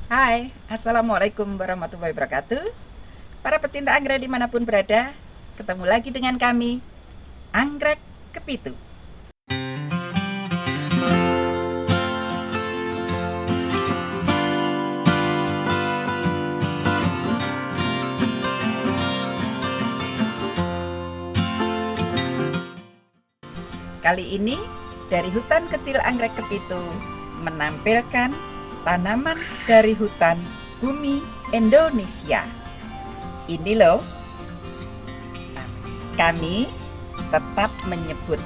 Hai, Assalamualaikum warahmatullahi wabarakatuh. Para pecinta anggrek dimanapun berada, ketemu lagi dengan kami, Anggrek Kepitu. Kali ini, dari hutan kecil Anggrek Kepitu menampilkan tanaman dari hutan bumi Indonesia. Ini loh, kami tetap menyebut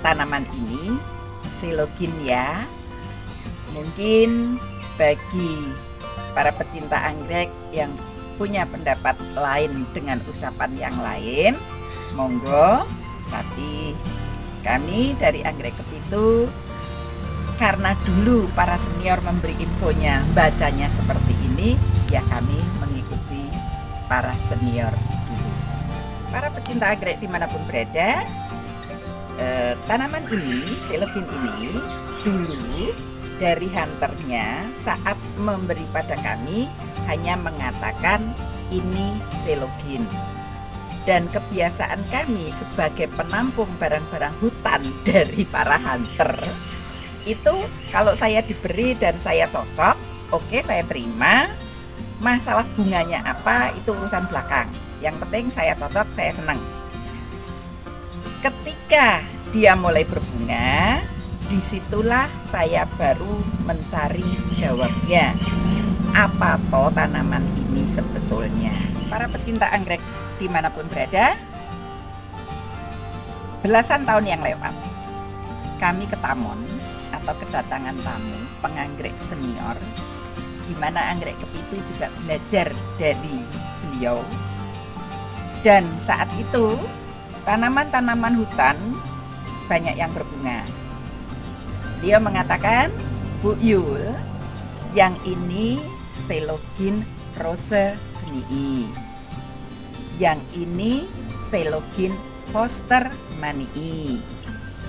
tanaman ini Silogynia. Mungkin bagi para pecinta anggrek yang punya pendapat lain dengan ucapan yang lain, monggo. Tapi kami dari Anggrek Kepitu, karena dulu para senior memberi infonya, bacanya seperti ini, ya kami mengikuti para senior dulu. Para pecinta anggrek dimanapun berada, tanaman ini, Silogynia ini, dulu dari hunternya saat memberi pada kami hanya mengatakan ini Silogynia. Dan kebiasaan kami sebagai penampung barang-barang hutan dari para hunter, itu kalau saya diberi dan saya cocok, oke, saya terima. Masalah bunganya apa itu urusan belakang. Yang penting saya cocok, saya senang. Ketika dia mulai berbunga, disitulah saya baru mencari jawabnya. Apa toh tanaman ini sebetulnya? Para pecinta anggrek dimanapun berada, belasan tahun yang lewat, kami ke Tamon atau kedatangan tamu penganggrek senior, di mana Anggrek Kepitu juga belajar dari beliau. Dan saat itu tanaman-tanaman hutan banyak yang berbunga. Dia mengatakan, Bu Yul, yang ini Silogynia roseznii, yang ini Silogynia fostermanii,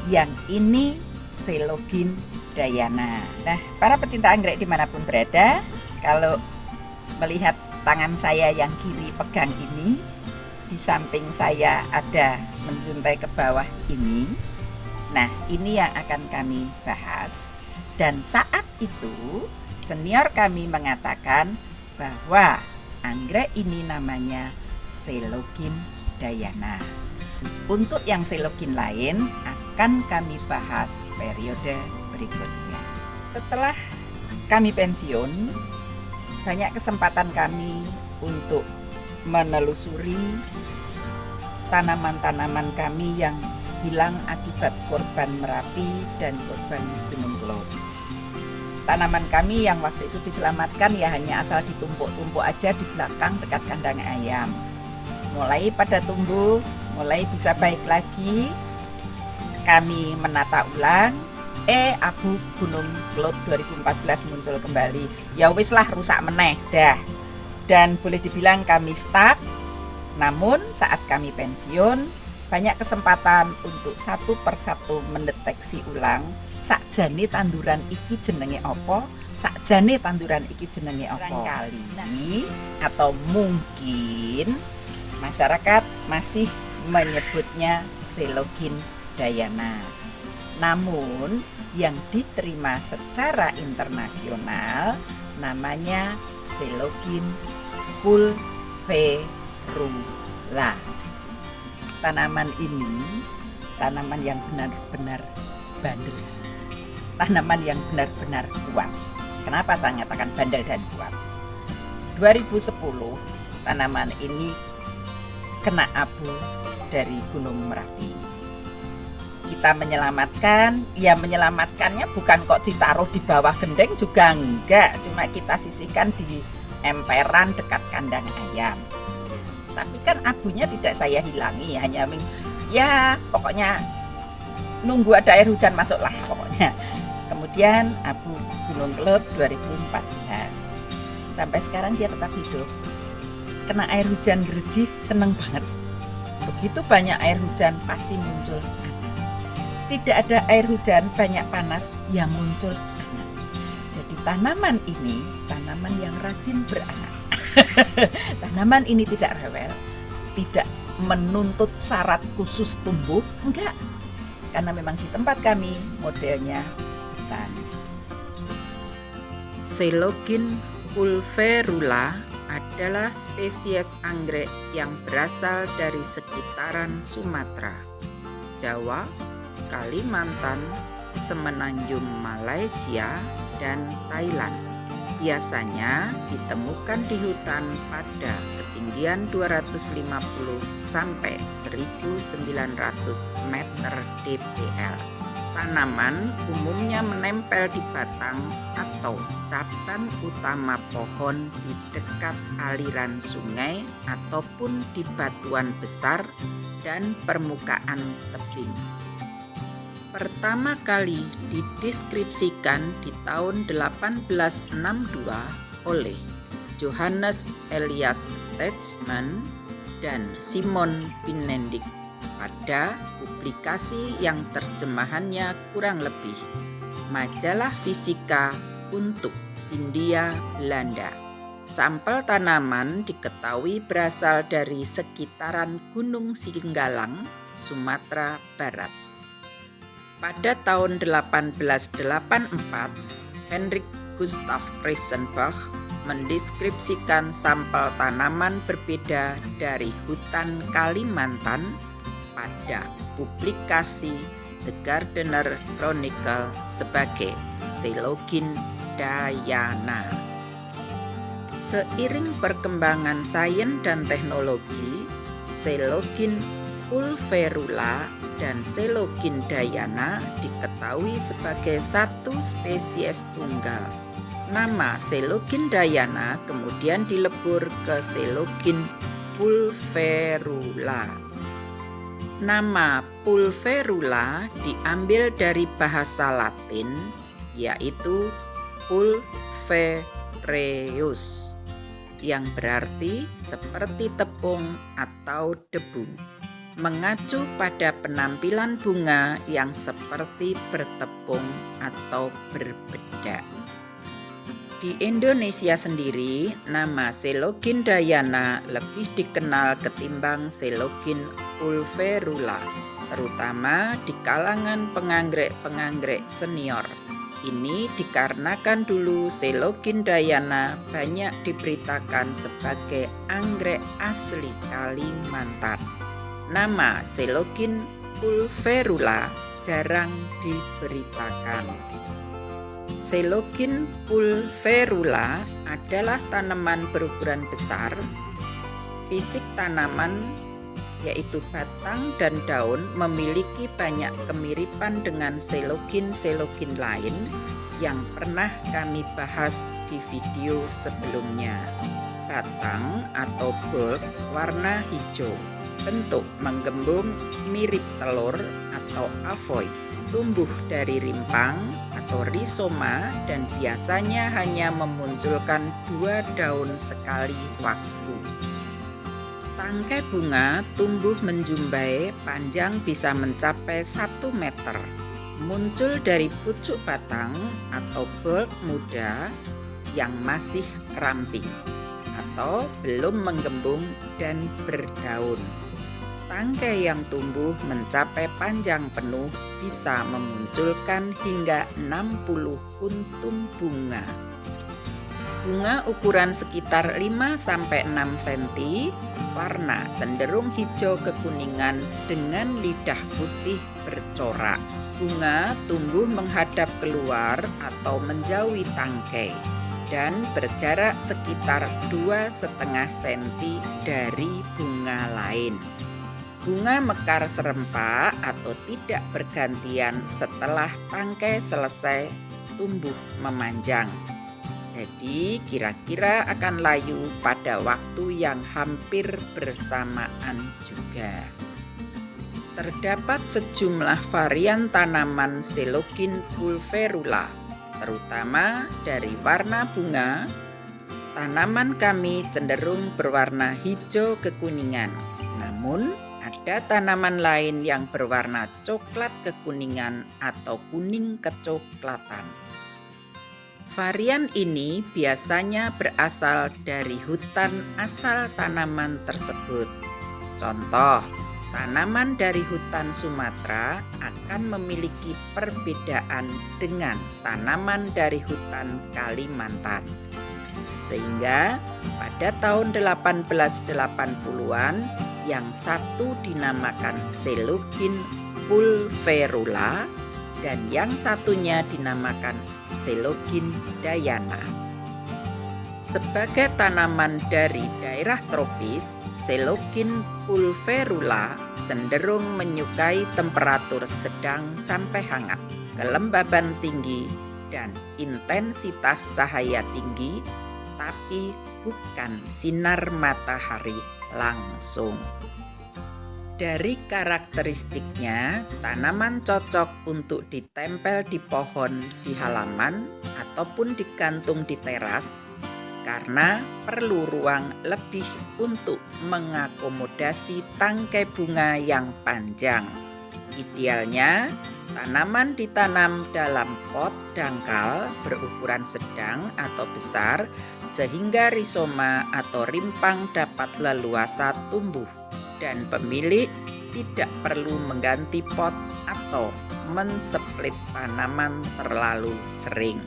yang ini Silogynia dayana. Nah, para pecinta anggrek dimanapun berada, kalau melihat tangan saya yang kiri pegang ini, di samping saya ada menjuntai ke bawah ini. Nah, ini yang akan kami bahas. Dan saat itu senior kami mengatakan bahwa anggrek ini namanya Silogynia dayana. Untuk yang Silogynia lain akan kami bahas periode berikutnya. Setelah kami pensiun, banyak kesempatan kami untuk menelusuri tanaman-tanaman kami yang hilang akibat korban Merapi dan korban Gunung Kelot. Tanaman kami yang waktu itu diselamatkan ya hanya asal ditumpuk-tumpuk aja di belakang dekat kandang ayam. Mulai pada tumbuh, mulai bisa baik lagi, kami menata ulang. Abu Gunung Kelot 2014 muncul kembali. Ya wis lah, rusak meneh dah. Dan boleh dibilang kami stuck. Namun saat kami pensiun, banyak kesempatan untuk satu persatu mendeteksi ulang sakjane tanduran iki jenenge apa, sakjane tanduran iki jenenge apa. Barangkali atau mungkin masyarakat masih menyebutnya Silogynia dayana. Namun yang diterima secara internasional namanya Silogynia pulverula. Tanaman ini tanaman yang benar-benar bandel, tanaman yang benar-benar kuat. Kenapa saya nyatakan bandel dan kuat? 2010 tanaman ini kena abu dari Gunung Merapi. Kita menyelamatkan, ya menyelamatkannya bukan kok ditaruh di bawah gendeng juga enggak, cuma kita sisihkan di emperan dekat kandang ayam. Tapi kan abunya tidak saya hilangi, hanya ya pokoknya nunggu ada air hujan masuklah pokoknya. Kemudian abu Gunung Kelot 2014, sampai sekarang dia tetap hidup. Kena air hujan gerejik seneng banget. Begitu banyak air hujan pasti muncul anak. Tidak ada air hujan banyak panas yang muncul anak. Jadi tanaman ini tanaman yang rajin beranak. Tanaman ini tidak rewel, tidak menuntut syarat khusus tumbuh, enggak. Karena memang di tempat kami modelnya hutan. Coelogin pulverula adalah spesies anggrek yang berasal dari sekitaran Sumatera, Jawa, Kalimantan, Semenanjung Malaysia, dan Thailand. Biasanya ditemukan di hutan pada ketinggian 250 sampai 1900 meter dpl. Tanaman umumnya menempel di batang atau cabang utama pohon di dekat aliran sungai ataupun di batuan besar dan permukaan tebing. Pertama kali dideskripsikan di tahun 1862 oleh Johannes Elias Leachman dan Simon Benedict pada publikasi yang terjemahannya kurang lebih Majalah Fisika untuk Hindia Belanda. Sampel tanaman diketahui berasal dari sekitaran Gunung Singgalang, Sumatera Barat. Pada tahun 1884, Hendrik Gustav Reisenbach mendeskripsikan sampel tanaman berbeda dari hutan Kalimantan pada publikasi The Gardener Chronicle sebagai Coelogin dayana. Seiring perkembangan sains dan teknologi, Coelogin pulverula dan Coelogin dayana diketahui sebagai satu spesies tunggal. Nama Coelogin dayana kemudian dilebur ke Coelogin pulverula. Nama pulverula diambil dari bahasa Latin, yaitu pulvereus, yang berarti seperti tepung atau debu, mengacu pada penampilan bunga yang seperti bertepung atau berbedak. Di Indonesia sendiri, nama Coelogin dayana lebih dikenal ketimbang Coelogin pulverula, terutama di kalangan penganggrek-penganggrek senior. Ini dikarenakan dulu Coelogin dayana banyak diberitakan sebagai anggrek asli Kalimantan. Nama Coelogin pulverula jarang diberitakan. Coelogin pulverula adalah tanaman berukuran besar. Fisik tanaman, yaitu batang dan daun, memiliki banyak kemiripan dengan Coelogin lain yang pernah kami bahas di video sebelumnya. Batang atau bulb warna hijau, bentuk menggembung mirip telur atau avoid, tumbuh dari rimpang atau rizoma dan biasanya hanya memunculkan 2 daun sekali waktu. Tangkai bunga tumbuh menjumbai, panjang bisa mencapai 1 meter. Muncul dari pucuk batang atau bulb muda yang masih ramping atau belum menggembung dan berdaun. Tangkai yang tumbuh mencapai panjang penuh bisa memunculkan hingga 60 kuntum bunga. Bunga ukuran sekitar 5-6 cm, warna cenderung hijau kekuningan dengan lidah putih bercorak. Bunga tumbuh menghadap keluar atau menjauhi tangkai dan berjarak sekitar 2,5 cm dari bunga lain. Bunga mekar serempak atau tidak bergantian setelah tangkai selesai tumbuh memanjang. Jadi kira-kira akan layu pada waktu yang hampir bersamaan juga. Terdapat sejumlah varian tanaman Coelogin pulverula, terutama dari warna bunga. Tanaman kami cenderung berwarna hijau kekuningan, namun ada tanaman lain yang berwarna coklat kekuningan atau kuning kecoklatan. Varian ini biasanya berasal dari hutan asal tanaman tersebut. Contoh, tanaman dari hutan Sumatera akan memiliki perbedaan dengan tanaman dari hutan Kalimantan. Sehingga pada tahun 1880-an yang satu dinamakan Selugin pulverula dan yang satunya dinamakan Selugin dayana. Sebagai tanaman dari daerah tropis, Selugin pulverula cenderung menyukai temperatur sedang sampai hangat, kelembaban tinggi, dan intensitas cahaya tinggi, tapi bukan sinar matahari langsung. Dari karakteristiknya, tanaman cocok untuk ditempel di pohon di halaman ataupun digantung di teras karena perlu ruang lebih untuk mengakomodasi tangkai bunga yang panjang. Idealnya, tanaman ditanam dalam pot dangkal berukuran sedang atau besar sehingga rizoma atau rimpang dapat leluasa tumbuh dan pemilik tidak perlu mengganti pot atau mensplit tanaman terlalu sering.